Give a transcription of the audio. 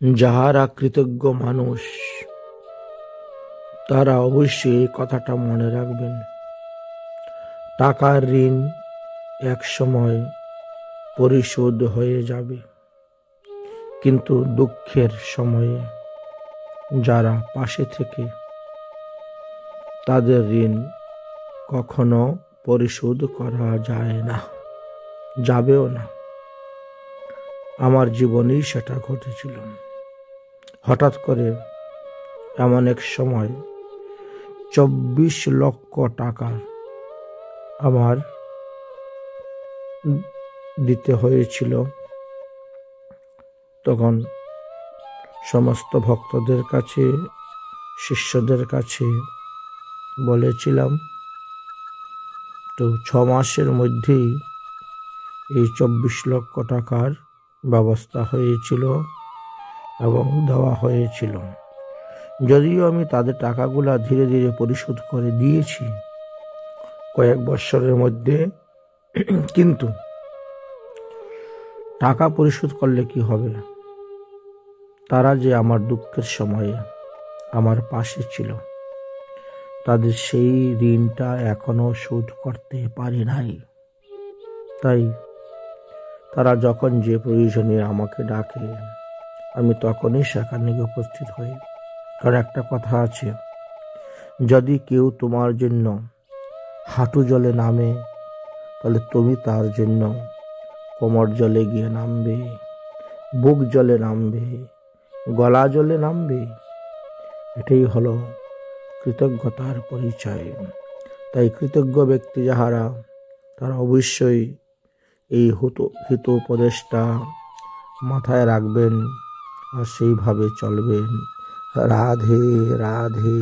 যাহারা কৃতজ্ঞ মানুষ তারা অবশ্যই এই কথাটা মনে রাখবেন। টাকার ঋণ এক সময় পরিশোধ হয়ে যাবে, কিন্তু দুঃখের সময়ে যারা পাশে থেকে তাদের ঋণ কখনো পরিশোধ করা যায় না, যাবেও না। আমার জীবনেই সেটা ঘটেছিল। হঠাৎ করে এমন এক সময় 24 লক্ষ টাকা আমার দিতে হয়েছিল। তখন সমস্ত ভক্তদের কাছে, শিষ্যদের কাছে বলেছিলাম, তো 6 মাসের মধ্যেই এই 24 লক্ষ টাকার ব্যবস্থা হয়েছিল এবং দেওয়া হয়েছিল। যদিও আমি তাদের টাকাগুলা ধীরে ধীরে পরিশোধ করে দিয়েছি কয়েক বছরের মধ্যে, কিন্তু টাকা পরিশোধ করলে কি হবে? তারা যে আমার দুঃখের সময়ে আমার পাশে ছিল, তাদের সেই ঋণটা এখনো শোধ করতে পারি নাই। তাই তারা যখন যে প্রয়োজনে আমাকে ডাকে, আমি তখনই সেখানে উপস্থিত হই। কারণ একটা কথা আছে, যদি কেউ তোমার জন্য হাঁটু জলে নামে, তাহলে তুমি তার জন্য কোমর জলে গিয়ে নামবে, বুক জলে নামবে, গলা জলে নামবে। এটাই হলো কৃতজ্ঞতার পরিচয়। তাই কৃতজ্ঞ ব্যক্তি যাহারা, তারা অবশ্যই এই হিতোপদেশটা মাথায় রাখবেন আর সেইভাবে চলবেন। রাধে রাধে।